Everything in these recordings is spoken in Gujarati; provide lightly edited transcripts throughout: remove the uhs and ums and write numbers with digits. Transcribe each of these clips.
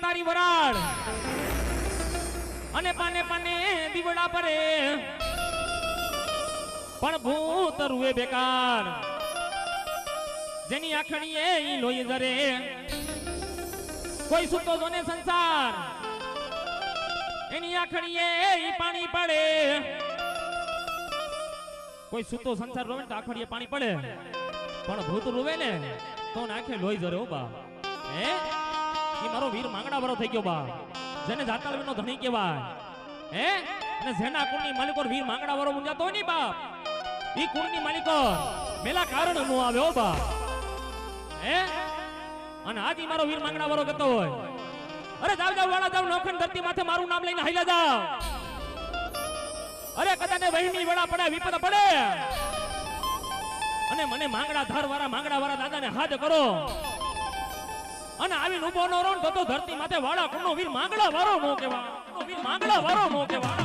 તારી વરાળ અને પાને પાને દીવડા પરે પણ ભૂત રૂએ બેકાર જેની આખણીએ ઈ લોહી જરે કોઈ સૂતો જોને સંસાર એની આખણીએ ઈ પાણી પડે કોઈ સૂતો સંસાર રોવે તો આખણીએ પાણી પડે પણ ભૂત રૂવે ને તો નાખે લોહી જરે ઓ બા હે ઈ મારો વીર માંગડા વાળો થઈ ગયો બા જેને જાતાલવીનો ધણી કહેવાય હે અને જેના કુળની માલિકો વીર માંગડા વાળો મુંજાતો હોય ને બાપ ઈ કુળની માલિકો મેલા કારણ નો આવે ઓ બા હે અને આજી મારો વીર માંગડા વાળો કહેતો હોય અરે જાવ જાવ વાળા જાવ નોખંડ ધરતી માથે મારું નામ લઈને હાઈલા જાવ અરે કદાને વહીની વેળા પડે વિપદ પડે અને મને માંગડા ધાર વાળા દાદાને હાથ કરો અને આવીને ઉભો નો રહો તો ધરતી માથે વાળા કુળનો વીર માંગડા વાળો નો કહેવા વીર માંગડા વાળો નો કહેવા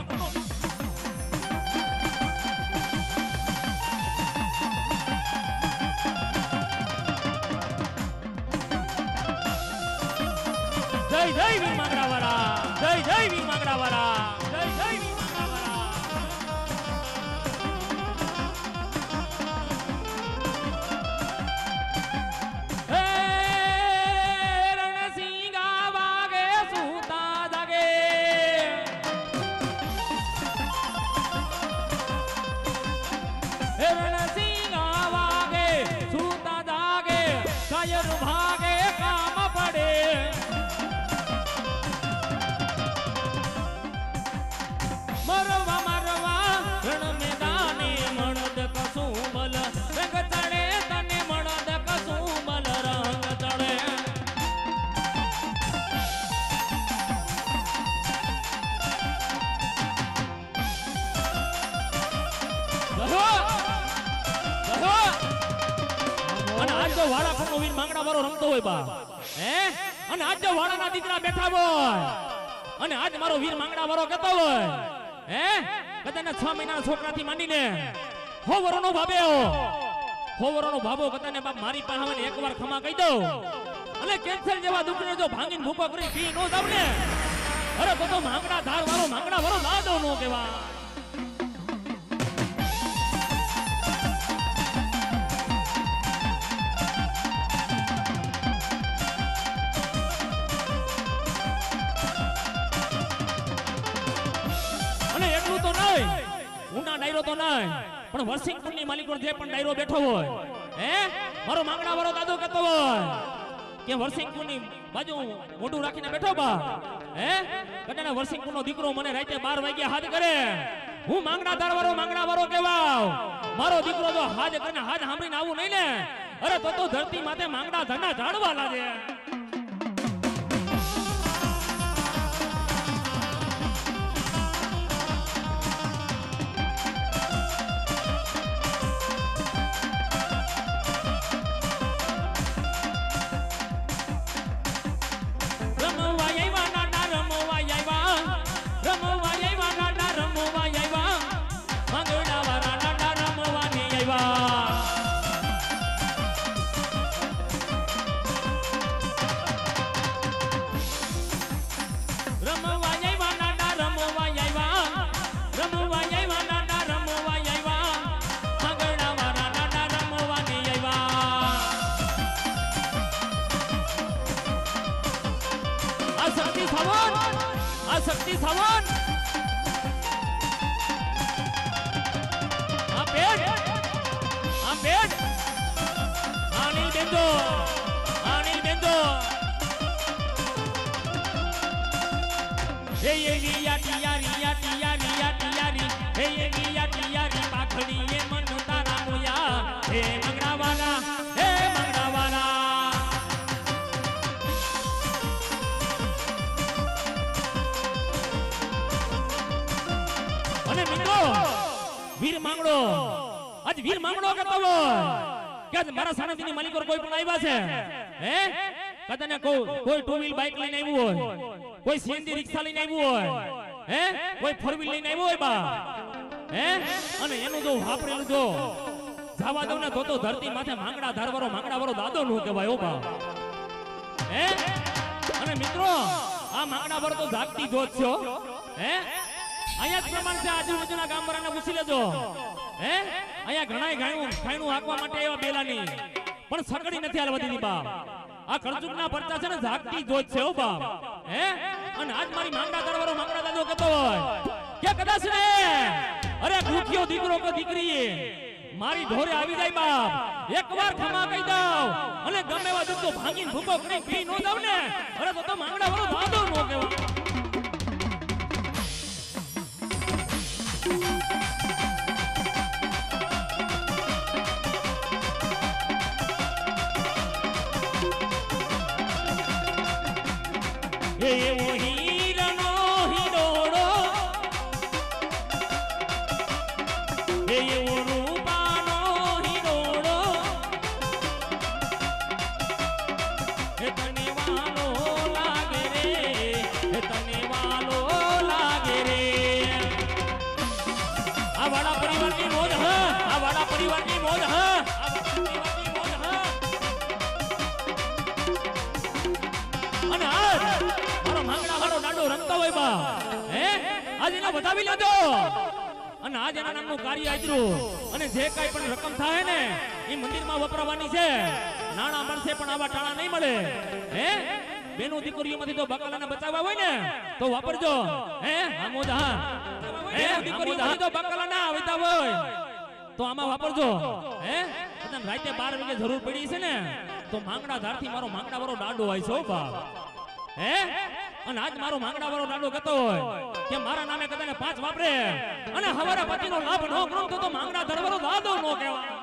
જય જય વીર માંગડા વાળા જય જય વીર માંગડા વાળા જય જય વીર માંગડા વાળા હે રણસિંગા વાગે સુતા જાગે હે રણસિંગા વાગે સુતા જાગે કાયર ભાગે કામ પડે મરવા મરવા રણ મેદાને મળદ કસું બલ રંગ ચડે તને મળદ કસું બલ રંગ ચડે અને આજ જો વાળા ખનો વીર માંગડા વાળો રમતો હોય બા હે અને આજ જો વાળાના દીકરા બેઠા હોય અને આજ મારો વીર માંગડા વાળો કહેતો હોય હે કદાને 6 મહિનાના છોકરાથી માંડીને હોવરોનો ભાબો કદાને બાપ મારી પાસે આવીને એકવાર ખમા કહી દઉં અને કેન્સર જેવા દુખને જો ભાંગીને ભૂકો કરી પી નો જાવ ને અરે તો માંગડા ધાર વાળો માંગડા વાળો લાદો નો કહેવા ઊંડા ડાયરો તો નહીં પણ વરસિંગપુરની માલિકો જે પણ ડાયરો બેઠો હોય હે મારો માંગડા વાળો દાદો કહેતો હોય કે વરસિંગપુરની બાજુ મોઢું રાખીને બેઠો બા હે કદાને વરસિંગપુરનો દીકરો મને રાતે 12 વાગ્યા હાથ કરે હું માંગડા વાળો કહેવાવ મારો દીકરો જો હાથ કરીને હાથ સાંભળીને આવું નહીં ને અરે તો ધરતી માથે માંગડા ધના ઝાડવા લાગે શક્તિ સાવન આ પેટ આની બેંદો હે યારી હે યારી પાખડી એ મન તારા મોયા હે મંગળાવાલા અને મિત્રો વીર માંગડો આજ વીર માંગડો કહેતો હોય કે આજ મારા સાનાજીની માલિકો કોઈ પણ આવ્યા છે હે કદાને કોઈ 2 વ્હીલ બાઇક લઈને આવ્યું હોય કોઈ સીએનજી રિક્ષા લઈને આવ્યું હોય હે કોઈ 4 વ્હીલ લઈને આવ્યું હોય બા હે અને એનું જો વાપરેલું જો જાવા દઉં ને તો ધરતી માથે માંગડા ધારવારો માંગડા વાળો દાદો નું કહેવાય ઓ બા હે અને મિત્રો આ માંગણા પર તો જાગતી જોત છો હે અહીંયા જ પ્રમાણ છે આજુબાજુના ગામવાળાને પૂછી લેજો હે અહીંયા ઘણાય ખાયણું હાંકવા માટે એવા બેલાની પણ સકડી નથી હાલવા દીધી બાપ આ કળજુગના પરચા છે ને જાગતી જોત છે ઓ બાપ હે અને આજ મારી માંગણા દરવારો માંગણા દાદો કહેતો હોય કે કદાચ ને અરે ભૂખ્યો દીકરો કે દીકરી મારી ઢોરે આવી જાય બાપ એકવાર ખમા કહી દઉં અને ગમે એવા દુઃખો ભાંગીને ભૂકો કરી પી નો દઉં ને અરે તો માંગણા વાળો દાદો નો કહેવાય એવો હીરનો હિરોડો એવો રૂપાનો હિરોડો એ તને વાલો લાગે રે એ તને વાલો લાગે રે આ વાળા પરિવારની મોજ હ આ વાળા પરિવારની મોજ હ અને આજ મારો માંગણા વાળો દાડો રમતો હોય બા હે આજ એને વધાવી લેજો અને આજ એના નામનું કાર્ય આદરું અને જે કાઈ પણ રકમ થાય ને એ મંદિરમાં વપરાવાની છે નાણા મળશે પણ આવા ટાણા નહીં મળે હે બેનો દીકરીઓમાંથી તો બકાલાને બચાવવા હોય ને તો વાપરજો હે આમોદ હા હે દીકરીઓમાંથી તો બકાલાના આવતા હોય તો આમાં વાપરજો હે તને રાતે 12 વાગે જરૂર પડી છે ને તો માંગણા ધારથી મારો માંગણા વાળો દાડો હોય છો બાપ હે અને આજ મારો માંગણા વાળો દાડો કહેતો હોય કે મારા નામે કદાને 5 વાપરે અને હવારે પતિનો લાભ ન ગણતો તો માંગણા ધરવાળો દાદો નો કહેવાય